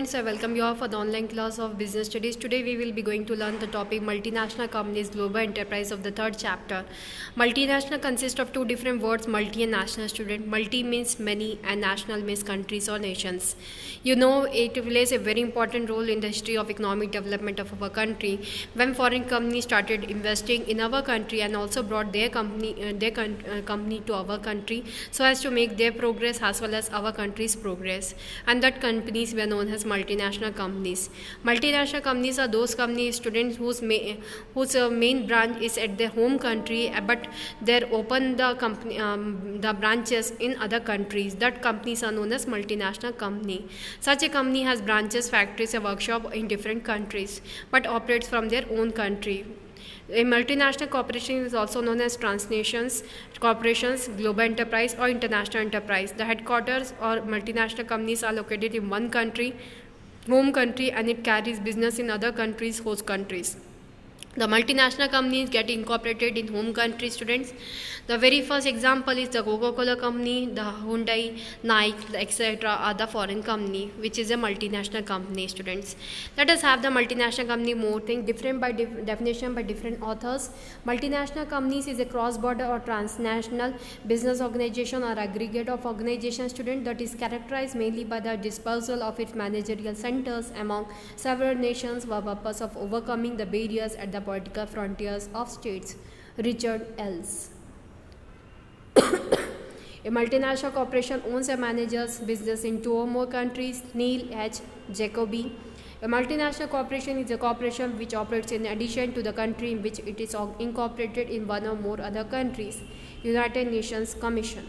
Friends, I welcome you all for the online class of business studies. Today we will be going to learn the topic multinational companies, global enterprise of the third chapter. Multinational consists of two different words, multi and national student. Multi means many and national means countries or nations. You know it plays a very important role in the history of economic development of our country. When foreign companies started investing in our country and also brought their company to our country so as to make their progress as well as our country's progress, and that companies were known as multinational companies. Multinational companies are those companies students whose main branch is at their home country, but they open the branches in other countries. That companies are known as multinational company. Such a company has branches, factories, a workshop in different countries, but operates from their own country. A multinational corporation is also known as transnations, corporations, global enterprise, or international enterprise. The headquarters or multinational companies are located in one country, home country, and it carries business in other countries, host countries. The multinational companies get incorporated in home country, students. The very first example is the Coca-Cola company, the Hyundai, Nike, etc. are the foreign company, which is a multinational company, students. Let us have the multinational company more thing, different by definition by different authors. Multinational companies is a cross-border or transnational business organization or aggregate of organizations, student, that is characterized mainly by the dispersal of its managerial centers among several nations for purpose of overcoming the barriers at the political frontiers of states. Richard Ells. A multinational corporation owns and manages business in two or more countries. Neil H. Jacoby. A multinational corporation is a corporation which operates in addition to the country in which it is incorporated in one or more other countries. United Nations Commission.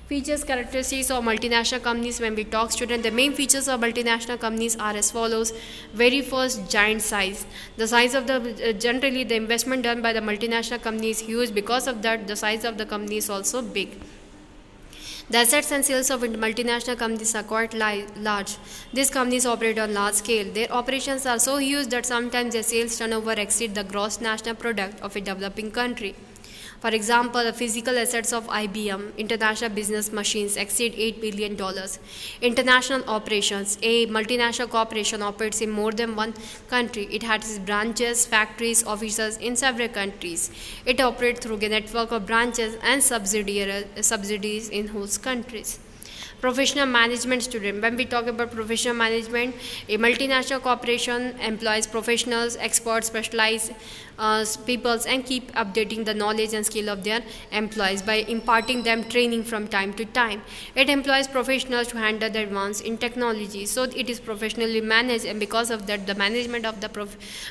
Features, characteristics of multinational companies. When we talk, student, the main features of multinational companies are as follows. Very first, giant size. The size of the generally the investment done by the multinational company is huge. Because of that, the size of the company is also big. The assets and sales of multinational companies are quite large. These companies operate on large scale. Their operations are so huge that sometimes their sales turnover exceed the gross national product of a developing country. For example, the physical assets of IBM, International Business Machines, exceed $8 billion. International operations. A multinational corporation operates in more than one country. It has branches, factories, offices in several countries. It operates through a network of branches and subsidiaries in host countries. Professional management, student. When we talk about professional management, a multinational corporation employs professionals, experts, specialized peoples, and keep updating the knowledge and skill of their employees by imparting them training from time to time. It employs professionals to handle the advance in technology, so it is professionally managed, and because of that, the management of the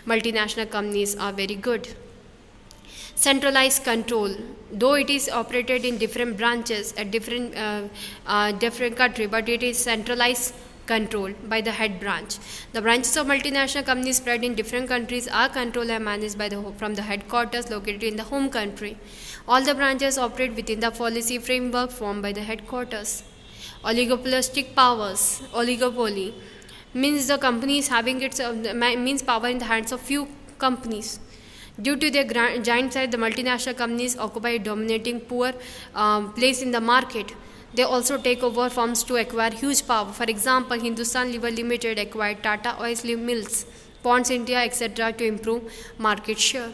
multinational companies are very good. Centralized control. Though it is operated in different branches at different country, but it is centralized control by the head branch. The branches of multinational companies spread in different countries are controlled and managed from the headquarters located in the home country. All the branches operate within the policy framework formed by the headquarters. Oligopolistic powers. Oligopoly means the companies having its means power in the hands of few companies. Due to their giant size, the multinational companies occupy a dominating poor place in the market. They also take over firms to acquire huge power. For example, Hindustan Lever Limited acquired Tata Oil Mills, Ponds India, etc. to improve market share.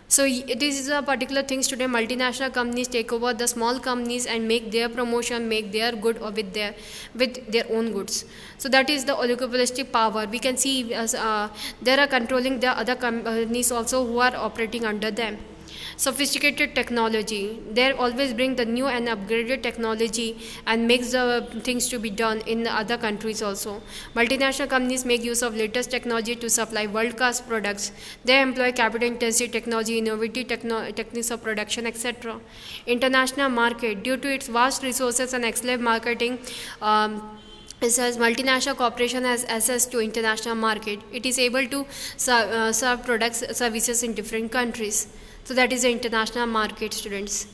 So this is a particular thing today. Multinational companies take over the small companies and make their promotion, make their good with their own goods. So that is the oligopolistic power. We can see as they are controlling the other companies also who are operating under them. Sophisticated technology. They always bring the new and upgraded technology and makes the things to be done in other countries also. Multinational companies make use of latest technology to supply world-class products. They employ capital-intensive technology, innovative techniques of production, etc. International market. Due to its vast resources and excellent marketing, it says multinational corporation has access to international market. It is able to serve products, services in different countries. So that is the international market, students.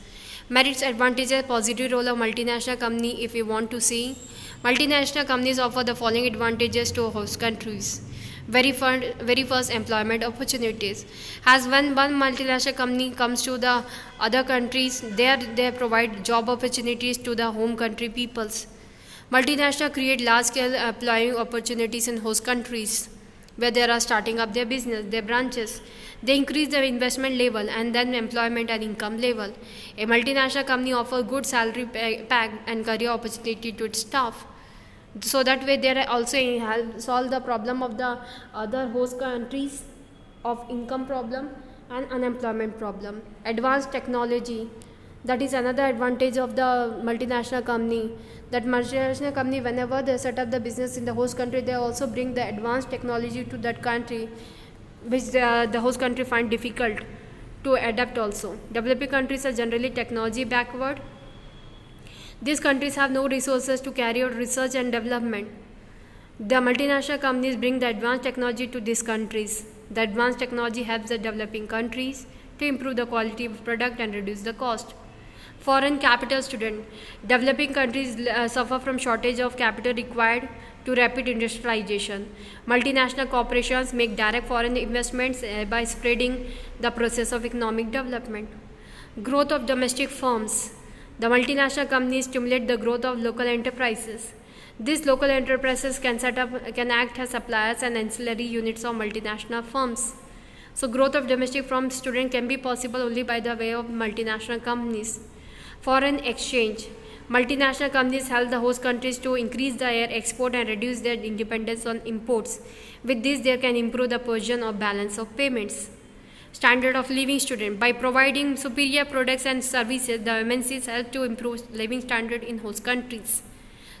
Merits, advantages, positive role of multinational company. If we want to see, multinational companies offer the following advantages to host countries. Very first, employment opportunities. As when one multinational company comes to the other countries, they provide job opportunities to the home country peoples. Multinational create large-scale employing opportunities in host countries where they are starting up their business, their branches. They increase their investment level and then employment and income level. A multinational company offers good salary pack and career opportunity to its staff. So that way they also help solve the problem of the other host countries of income problem and unemployment problem. Advanced technology, that is another advantage of the multinational company. That multinational company, whenever they set up the business in the host country, they also bring the advanced technology to that country, which the host country find difficult to adapt also. Developing countries are generally technology backward. These countries have no resources to carry out research and development. The multinational companies bring the advanced technology to these countries. The advanced technology helps the developing countries to improve the quality of product and reduce the cost. Foreign capital student. Developing countries suffer from shortage of capital required to rapid industrialization. Multinational corporations make direct foreign investments by spreading the process of economic development. Growth of domestic firms. The multinational companies stimulate the growth of local enterprises. These local enterprises can act as suppliers and ancillary units of multinational firms. So growth of domestic firms student can be possible only by the way of multinational companies. Foreign exchange. Multinational companies help the host countries to increase their export and reduce their dependence on imports. With this, they can improve the position or balance of payments. Standard of living student. By providing superior products and services, the MNCs help to improve living standard in host countries.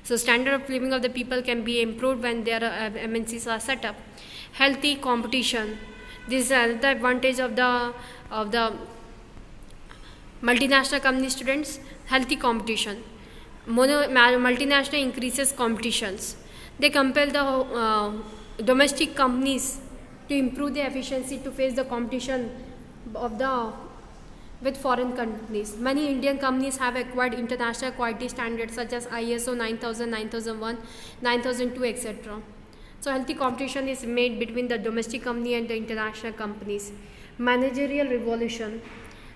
So standard of living of the people can be improved when their MNCs are set up. Healthy competition. This is another advantage of the multinational company students. Healthy competition. Multinational increases competitions. They compel the domestic companies to improve their efficiency to face the competition with foreign companies. Many Indian companies have acquired international quality standards such as ISO 9000, 9001, 9002, etc. So healthy competition is made between the domestic company and the international companies. Managerial revolution.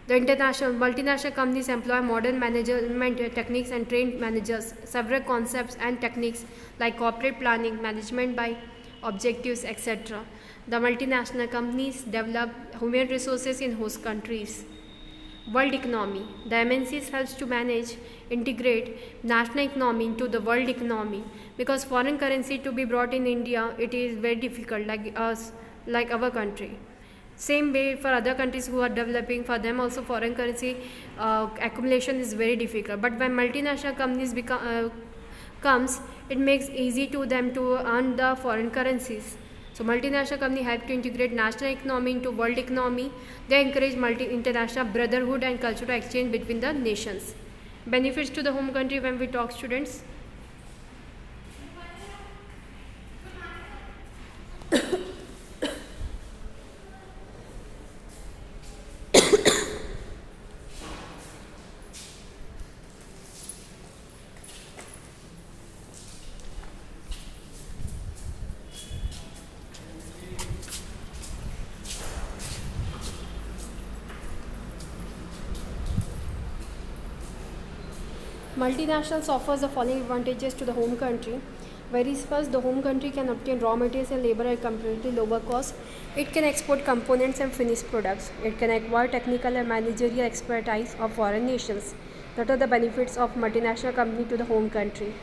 The multinational companies employ modern management techniques and trained managers. Several concepts and techniques like corporate planning, management by objectives, etc. The multinational companies develop human resources in host countries. World economy. The MNCs helps to integrate national economy into the world economy, because foreign currency to be brought in India, it is very difficult, like our country. Same way for other countries who are developing, for them also foreign currency accumulation is very difficult. But when multinational companies comes, it makes easy to them to earn the foreign currencies. So multinational company help to integrate national economy into world economy. They encourage international brotherhood and cultural exchange between the nations. Benefits to the home country when we talk, students. Multinationals offers the following advantages to the home country. Whereas first, the home country can obtain raw materials and labor at comparatively lower cost. It can export components and finished products. It can acquire technical and managerial expertise of foreign nations. That are the benefits of multinational company to the home country.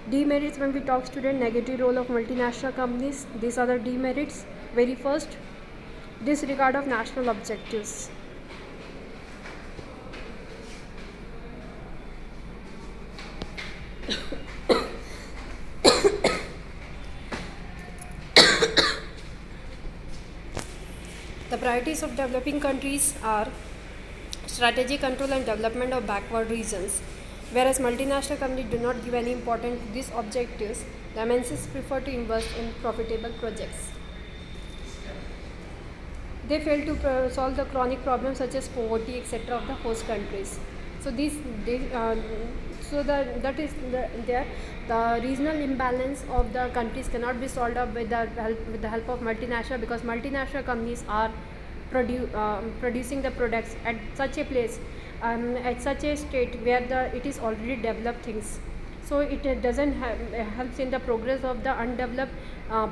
Demerits when we talk, student, negative role of multinational companies. These are the demerits. Very first, disregard of national objectives. The priorities of developing countries are strategic control and development of backward regions. Whereas multinational companies do not give any importance to these objectives, the MNCs prefer to invest in profitable projects. They fail to solve the chronic problems such as poverty, etc. of the host countries. So the regional imbalance of the countries cannot be solved up with the help of multinational, because multinational companies are producing the products at such a place, at such a state where it is already developed things. so it doesn't helps in the progress of the undeveloped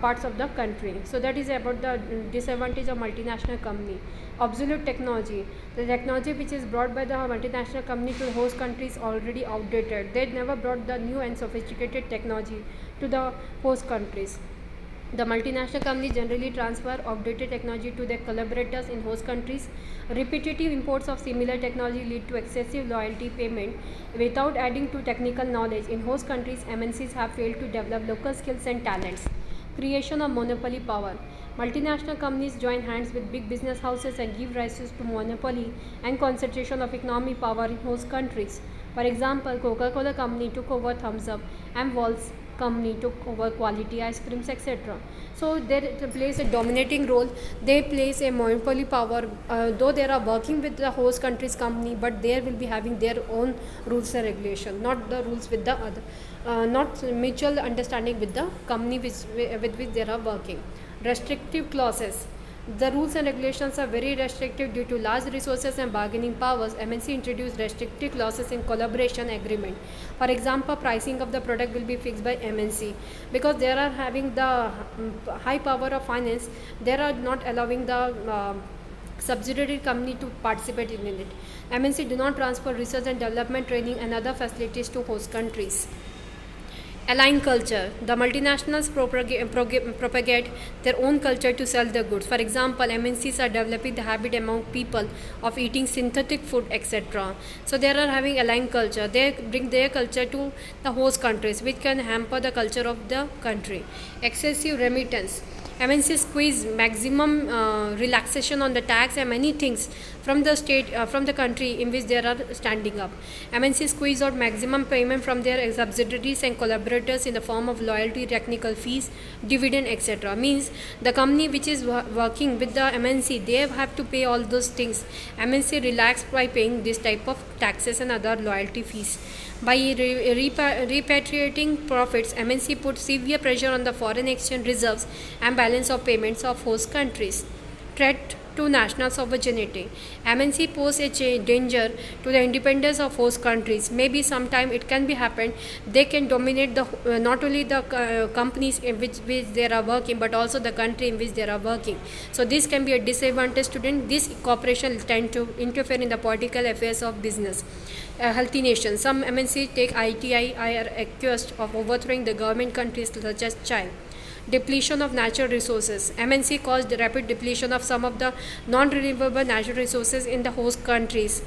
parts of the country. So that is about the disadvantage of multinational company. Obsolete technology, the technology which is brought by the multinational company to the host country is already outdated. They never brought the new and sophisticated technology to the host countries. The multinational companies generally transfer outdated technology to their collaborators in host countries. Repetitive imports of similar technology lead to excessive loyalty payment without adding to technical knowledge. In host countries, MNCs have failed to develop local skills and talents. Creation of monopoly power. Multinational companies join hands with big business houses and give rise to monopoly and concentration of economic power in host countries. For example, Coca-Cola company took over Thumbs Up and Walls company took over quality ice creams, etc. So they plays a dominating role. They plays a monopoly power, though they are working with the host country's company, but they will be having their own rules and regulation, not the rules with the other, not mutual understanding with the company with which they are working. Restrictive clauses. The rules and regulations are very restrictive due to large resources and bargaining powers. MNC introduced restrictive clauses in collaboration agreement. For example, pricing of the product will be fixed by MNC because they are having the high power of finance. They are not allowing the subsidiary company to participate in it. MNC do not transfer research and development training and other facilities to host countries. Align culture. The multinationals propagate their own culture to sell their goods. For example, MNCs are developing the habit among people of eating synthetic food, etc. So they are having aligned culture. They bring their culture to the host countries, which can hamper the culture of the country. Excessive remittance. MNC squeeze maximum relaxation on the tax and many things from the state, from the country in which they are standing up. MNC squeeze out maximum payment from their subsidiaries and collaborators in the form of loyalty, technical fees, dividend, etc. Means the company which is working with the MNC, they have to pay all those things. MNC relax by paying this type of taxes and other loyalty fees. By repatriating profits, MNC put severe pressure on the foreign exchange reserves and balance of payments of host countries. Threat to national sovereignty. MNC pose a danger to the independence of host countries. Maybe sometime it can be happen. They can dominate the not only the companies in which they are working, but also the country in which they are working. So this can be a disadvantage to them. This cooperation tend to interfere in the political affairs of business. Healthy nation. Some MNC take ITI are accused of overthrowing the government countries such as China. Depletion of natural resources. MNC caused the rapid depletion of some of the non-renewable natural resources in the host countries.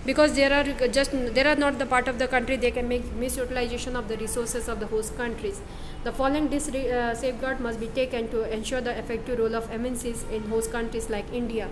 Because they are not the part of the country, they can make misutilization of the resources of the host countries. The following safeguard must be taken to ensure the effective role of MNCs in host countries like India.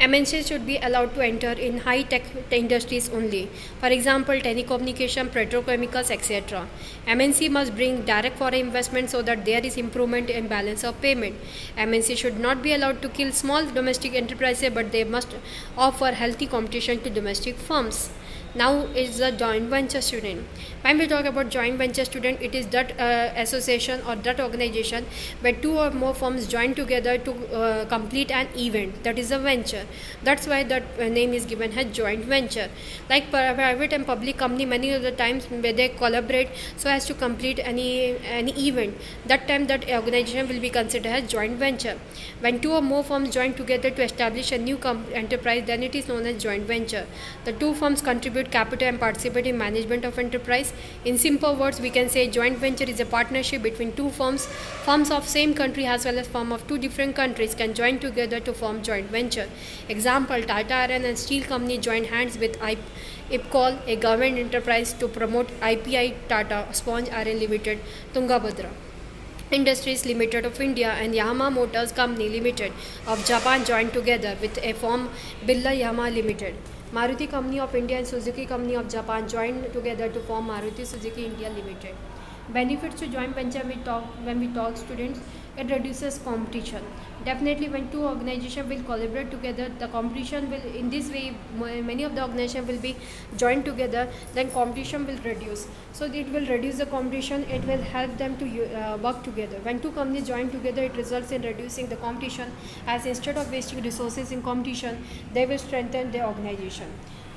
MNCs should be allowed to enter in high-tech industries only. For example, telecommunication, petrochemicals, etc. MNC must bring direct foreign investment so that there is improvement in balance of payment. MNC should not be allowed to kill small domestic enterprises, but they must offer healthy competition to domestic firms. Now is the joint venture student. When we talk about joint venture student, it is that association or that organization where two or more firms join together to complete an event. That is a venture. That's why that name is given as joint venture. Like private and public company, many of the times where they collaborate so as to complete any event. That time that organization will be considered as joint venture. When two or more firms join together to establish a new enterprise, then it is known as joint venture. The two firms contribute capital and participate in management of enterprise. In simple words, we can say joint venture is a partnership between two firms. Firms of same country as well as firms of two different countries can join together to form joint venture. Example, Tata Iron and Steel Company joined hands with IPCOL, a government enterprise, to promote IPI Tata Sponge Iron Limited, Tungabhadra Industries Limited of India and Yamaha Motors Company Limited of Japan joined together with a firm Birla Yamaha Limited. Maruti Company of India and Suzuki Company of Japan joined together to form Maruti Suzuki India Limited. Benefits to joint venture when we talk students, it reduces competition. Definitely when two organizations will collaborate together, the competition will, in this way, many of the organizations will be joined together, then competition will reduce. So it will reduce the competition, it will help them to work together. When two companies join together, it results in reducing the competition, as instead of wasting resources in competition, they will strengthen their organization.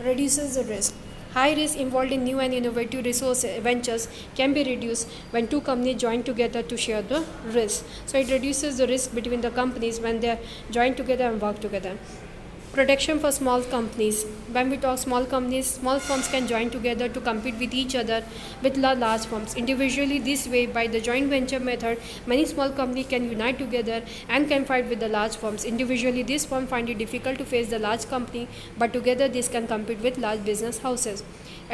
Reduces the risk. High risk involved in new and innovative resource ventures can be reduced when two companies join together to share the risk. So it reduces the risk between the companies when they join together and work together. Protection for small companies. When we talk small companies, small firms can join together to compete with each other with large firms. Individually, this way, by the joint venture method, many small companies can unite together and can fight with the large firms. Individually, these firms find it difficult to face the large company, but together these can compete with large business houses.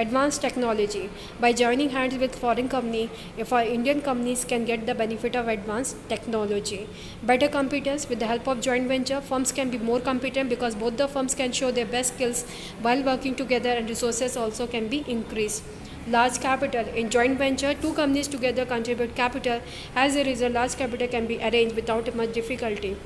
Advanced technology. By joining hands with foreign company, if our Indian companies can get the benefit of advanced technology. Better competence. With the help of joint venture, firms can be more competent because both the firms can show their best skills while working together, and resources also can be increased. Large capital. In joint venture, two companies together contribute capital. As a result, large capital can be arranged without much difficulty.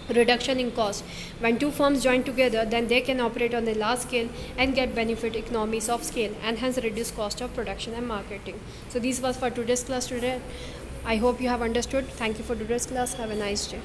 Reduction in cost. When two firms join together, then they can operate on a large scale and get benefit economies of scale and hence reduce cost of production and marketing. So this was for today's class today. I hope you have understood. Thank you for today's class. Have a nice day.